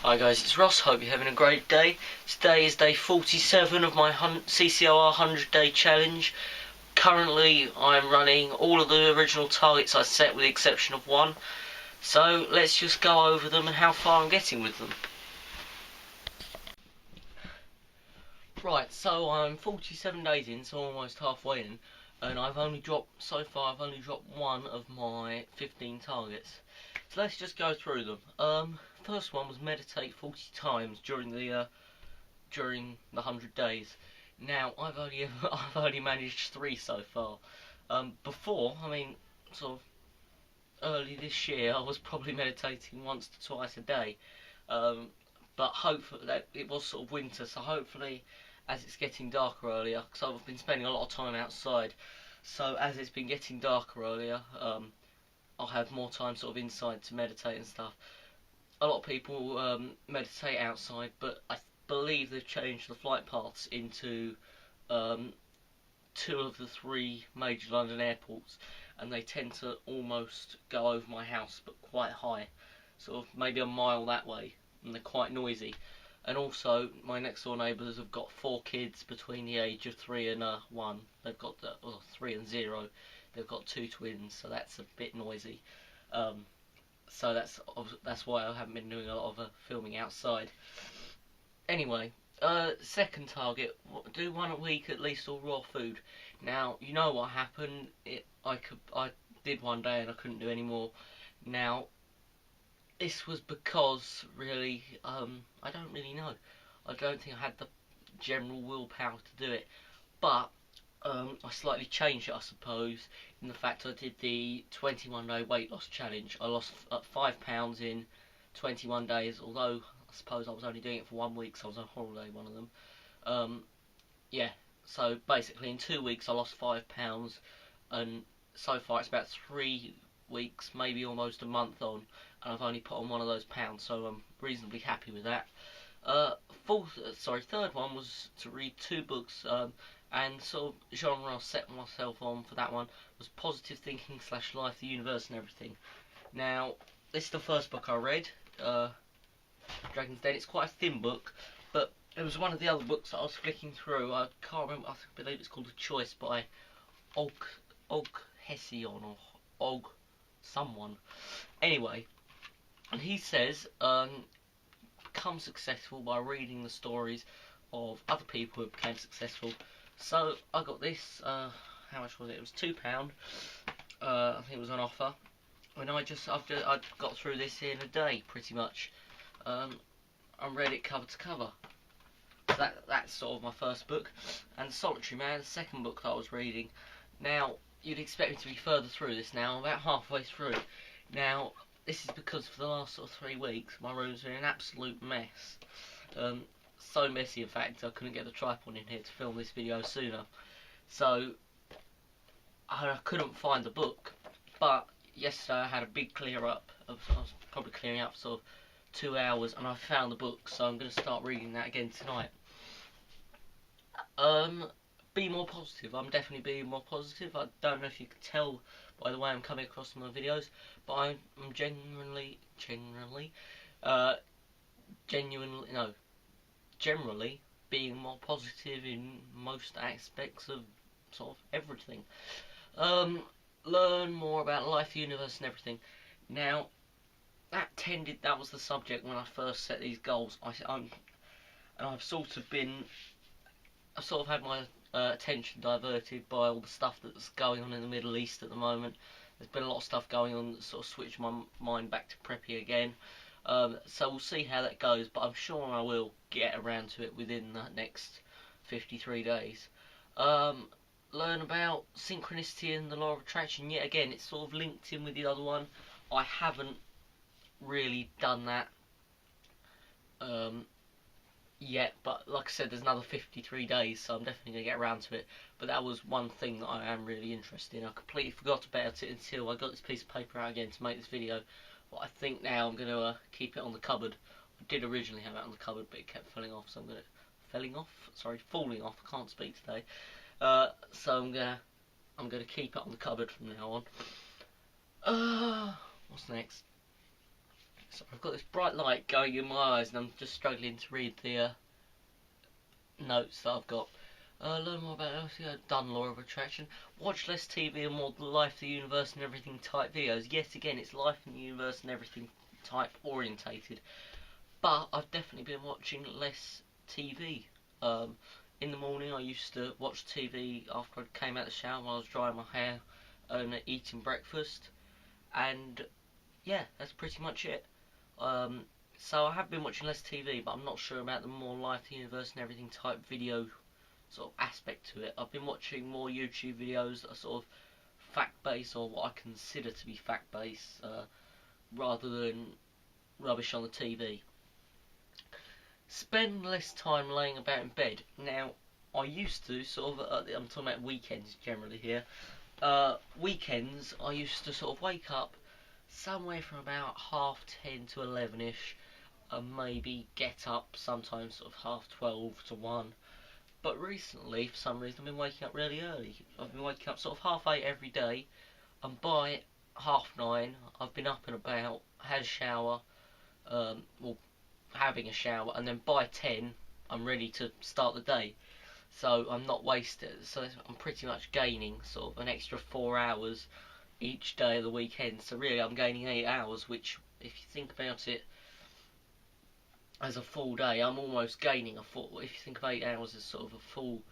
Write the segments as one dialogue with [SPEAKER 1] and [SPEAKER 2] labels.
[SPEAKER 1] Hi guys, it's Ross. Hope you're having a great day. Today is day 47 of my CCOR 100 day challenge. Currently I'm running all of the original targets I set with the exception of one. So let's just go over them and how far I'm getting with them. Right, so I'm 47 days in, so almost halfway in, and so far I've only dropped one of my 15 targets. So let's just go through them. First one was meditate 40 times during the 100 days. Now I've only managed 3 so far. Before, sort of early this year, I was probably meditating once to twice a day. But hopefully it was sort of winter, so hopefully as it's getting darker earlier, because I've been spending a lot of time outside, so as it's been getting darker earlier, I'll have more time sort of inside to meditate and stuff. A lot of people meditate outside, but I believe they've changed the flight paths into 2 of the 3 major London airports, and they tend to almost go over my house, but quite high, sort of maybe a mile that way, and they're quite noisy. And also, my next door neighbours have got 4 kids between the age of 3 and 1. They've got 3 and 0. They've got 2 twins, so that's a bit noisy. So that's why I haven't been doing a lot of filming outside. Anyway, second target: do 1 a week at least, all raw food. Now you know what happened. I did 1 day and I couldn't do any more. Now this was because really I don't really know. I don't think I had the general willpower to do it, but I slightly changed it, I suppose, in the fact I did the 21 day weight loss challenge. I lost 5 pounds in 21 days, although I suppose I was only doing it for 1 week, so I was on holiday one of them. Yeah, so basically in 2 weeks I lost 5 pounds, and so far it's about 3 weeks, maybe almost a month on, and I've only put on 1 of those pounds, so I'm reasonably happy with that. Third one was to read 2 books, and sort of genre I set myself on for that one was positive thinking / life, the universe and everything. Now, this is the first book I read, Dragon's Den. It's quite a thin book, but it was one of the other books that I was flicking through. I can't remember, I believe it's called A Choice by Og Hession or Og someone. Anyway, and he says, become successful by reading the stories of other people who became successful. So I got this, how much was it? It was £2. I think it was on offer. And I got through this in a day, pretty much. I read it cover to cover. So that's sort of my first book. And Solitary Man, the second book that I was reading. Now, you'd expect me to be further through this now. I'm about halfway through. Now, this is because for the last sort of 3 weeks, my room's been an absolute mess. So messy, in fact, I couldn't get the tripod in here to film this video sooner. So, I couldn't find the book. But yesterday I had a big clear up. I was probably clearing up for sort of 2 hours, and I found the book, so I'm going to start reading that again tonight. Be more positive. I'm definitely being more positive. I don't know if you can tell by the way I'm coming across in my videos, but I'm generally being more positive in most aspects of sort of everything. Learn more about life, the universe and everything. Now, that was the subject when I first set these goals. I've sort of had my attention diverted by all the stuff that's going on in the Middle East at the moment. There's been a lot of stuff going on that sort of switched my mind back to preppy again. So we'll see how that goes, but I'm sure I will get around to it within the next 53 days. Learn about synchronicity and the law of attraction. Yet again, it's sort of linked in with the other one. I haven't really done that yet, but like I said, there's another 53 days, so I'm definitely going to get around to it. But that was one thing that I am really interested in. I completely forgot about it until I got this piece of paper out again to make this video. But I think now I'm going to keep it on the cupboard. I did originally have it on the cupboard, but it kept falling off, so I'm going to falling off. I can't speak today. So I'm gonna keep it on the cupboard from now on. What's next? So I've got this bright light going in my eyes and I'm just struggling to read the notes that I've got. Learn more about done law of attraction. Watch less TV and more life, the universe and everything type videos. Yet again, it's life and the universe and everything type orientated. But I've definitely been watching less TV. In the morning I used to watch TV after I came out of the shower while I was drying my hair and eating breakfast. And yeah, that's pretty much it. So I have been watching less TV, but I'm not sure about the more life, the universe and everything type video sort of aspect to it. I've been watching more YouTube videos that are sort of fact-based, or what I consider to be fact-based, rather than rubbish on the TV. Spend less time laying about in bed. Now, I used to sort of, I'm talking about weekends generally here. Weekends, I used to sort of wake up somewhere from about 10:30 to 11ish, and maybe get up sometimes sort of 12:30 to 1. But recently, for some reason, I've been waking up really early. I've been waking up sort of 8:30 every day, and by 9:30, I've been up and about, had a shower, well, having a shower, and then by 10, I'm ready to start the day. So I'm not wasted. So I'm pretty much gaining sort of an extra 4 hours each day of the weekend. So really, I'm gaining 8 hours, which, if you think about it as a full day, I'm almost gaining a full. If you think of 8 hours as sort of a full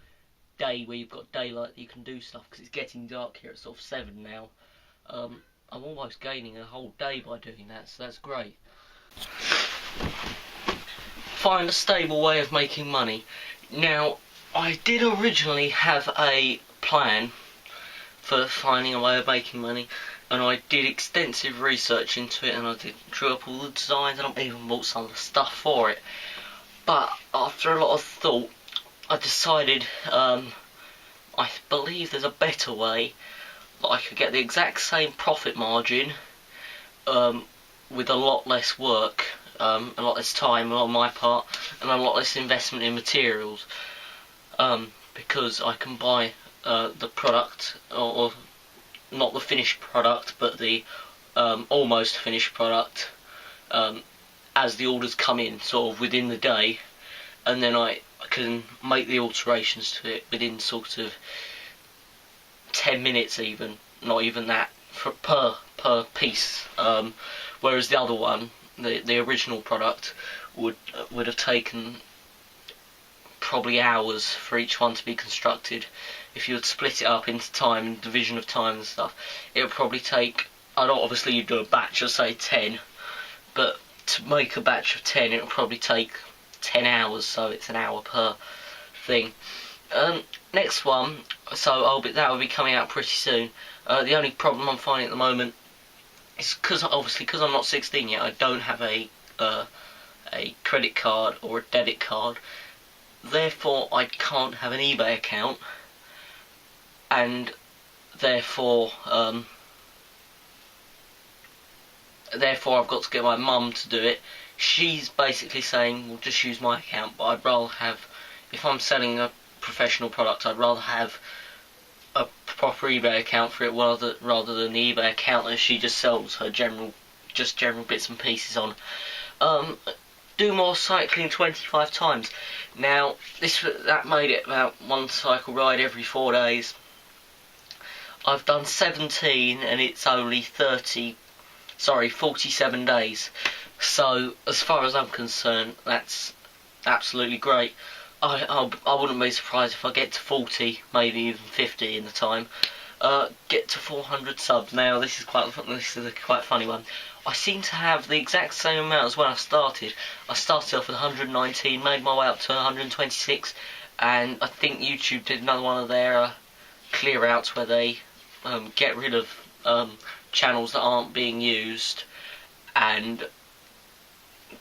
[SPEAKER 1] day where you've got daylight that you can do stuff, because it's getting dark here at sort of 7 now. I'm almost gaining a whole day by doing that, so that's great. Find a stable way of making money. Now, I did originally have a plan for finding a way of making money, and I did extensive research into it, and I drew up all the designs, and I even bought some of the stuff for it. But after a lot of thought, I decided I believe there's a better way that I could get the exact same profit margin with a lot less work, a lot less time on my part, and a lot less investment in materials, because I can buy the product, or not the finished product, but the almost finished product, as the orders come in, sort of within the day, and then I can make the alterations to it within sort of 10 minutes, even not even that, per piece. Whereas the other one, the original product, would have taken probably hours for each one to be constructed. If you would split it up into time and division of time and stuff, it would probably take, I know obviously you'd do a batch of say 10, but to make a batch of 10 it would probably take 10 hours, so it's an hour per thing. Next one, so that will be coming out pretty soon. The only problem I'm finding at the moment is because I'm not 16 yet, I don't have a credit card or a debit card. Therefore, I can't have an eBay account, and therefore I've got to get my mum to do it. She's basically saying, well, just use my account, but I'd rather have, if I'm selling a professional product, I'd rather have a proper eBay account for it rather than the eBay account that she just sells her general bits and pieces on. Do more cycling 25 times. Now, that made it about one cycle ride every 4 days. I've done 17 and it's only 47 days. So, as far as I'm concerned, that's absolutely great. I wouldn't be surprised if I get to 40, maybe even 50 in the time. Get to 400 subs. Now, this is a quite funny one. I seem to have the exact same amount as when I started. I started off with 119, made my way up to 126, and I think YouTube did another one of their clear outs where they get rid of channels that aren't being used, and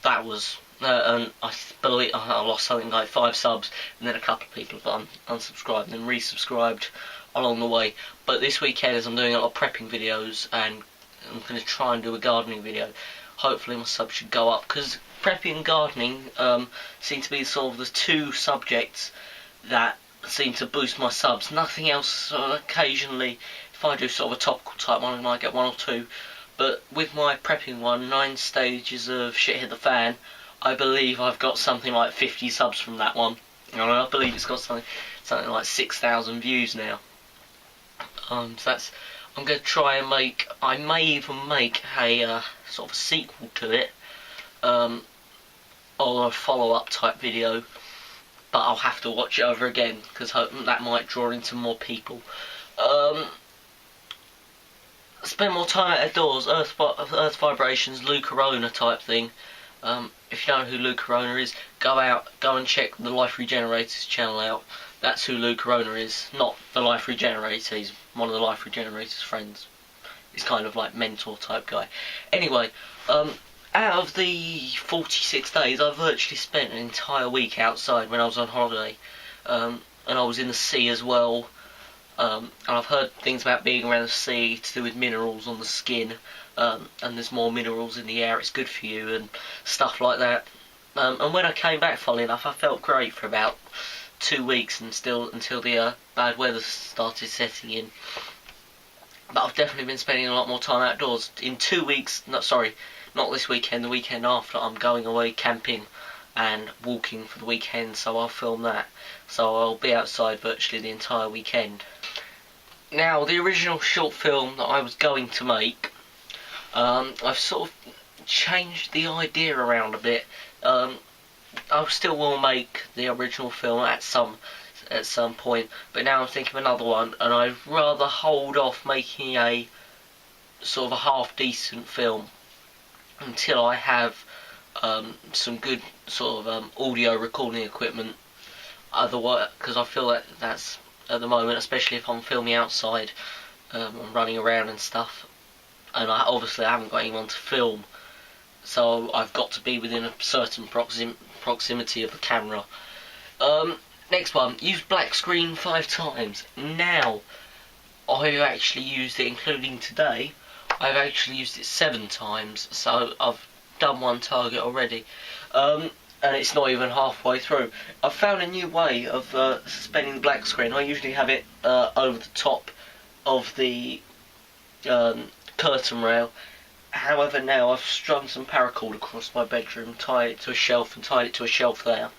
[SPEAKER 1] that was, and I believe I lost something like 5 subs, and then a couple of people have unsubscribed and then resubscribed along the way. But this weekend, as I'm doing a lot of prepping videos, and I'm going to try and do a gardening video, hopefully my subs should go up, because prepping and gardening seem to be sort of the two subjects that seem to boost my subs. Nothing else. Occasionally, if I do sort of a topical type one, I might get 1 or 2, But with my prepping one, 9 stages of shit hit the fan, I believe I've got something like 50 subs from that one. And I believe it's got something like 6,000 views now. So that's, I'm going to try and make, I may even make a sort of a sequel to it, or a follow-up type video, but I'll have to watch it over again, because that might draw into more people. Spend more time outdoors, Earth vibrations, Lou Corona type thing. If you don't know who Lou Corona is, go and check the Life Regenerators channel out. That's who Lou Corona is, not the Life Regenerator. He's one of the Life Regenerators' friends. He's kind of like mentor type guy. Anyway, out of the 46 days, I virtually spent an entire week outside when I was on holiday, and I was in the sea as well. And I've heard things about being around the sea to do with minerals on the skin, and there's more minerals in the air, it's good for you and stuff like that. And when I came back, funnily enough, I felt great for about 2 weeks and until the bad weather started setting in. But I've definitely been spending a lot more time outdoors. In 2 weeks, not this weekend, the weekend after, I'm going away camping and walking for the weekend, so I'll film that. So I'll be outside virtually the entire weekend. Now, the original short film that I was going to make, I've sort of changed the idea around a bit. I still will make the original film at some point, but now I'm thinking of another one, and I'd rather hold off making a sort of a half decent film until I have some good sort of audio recording equipment. Otherwise, because I feel that that's at the moment, especially if I'm filming outside, and running around and stuff, and obviously I haven't got anyone to film, so I've got to be within a certain proximity of the camera. Next one, use black screen 5 times. Now, I've actually used it, including today, I've actually used it 7 times, so I've done one target already, and it's not even halfway through. I've found a new way of suspending the black screen. I usually have it over the top of the curtain rail. However, now I've strung some paracord across my bedroom, tied it to a shelf, and tied it to a shelf there.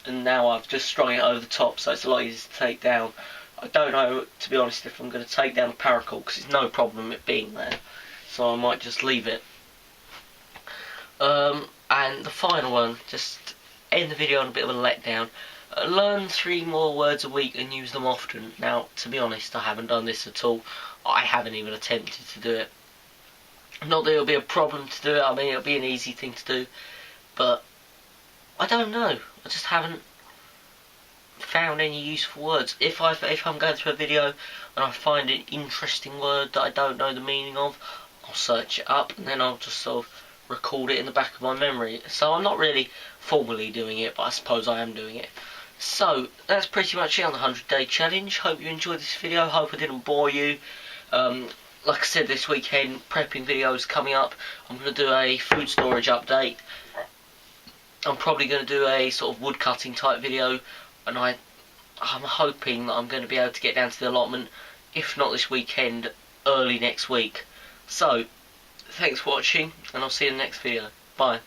[SPEAKER 1] And now I've just strung it over the top, so it's a lot easier to take down. I don't know, to be honest, if I'm going to take down the paracord, because it's no problem it being there, so I might just leave it. And the final one, just end the video on a bit of a letdown. Learn 3 more words a week and use them often. Now, to be honest, I haven't done this at all. I haven't even attempted to do it. Not that it'll be a problem to do it, I mean, it'll be an easy thing to do, but I don't know. I just haven't found any useful words. If I'm going through a video and I find an interesting word that I don't know the meaning of, I'll search it up and then I'll just sort of record it in the back of my memory. So I'm not really formally doing it, but I suppose I am doing it. So that's pretty much it on the 100-day challenge. Hope you enjoyed this video. Hope I didn't bore you. Like I said, this weekend prepping videos coming up. I'm going to do a food storage update. I'm probably going to do a sort of wood cutting type video, and I'm hoping that I'm going to be able to get down to the allotment, if not this weekend, early next week. So, thanks for watching, and I'll see you in the next video. Bye.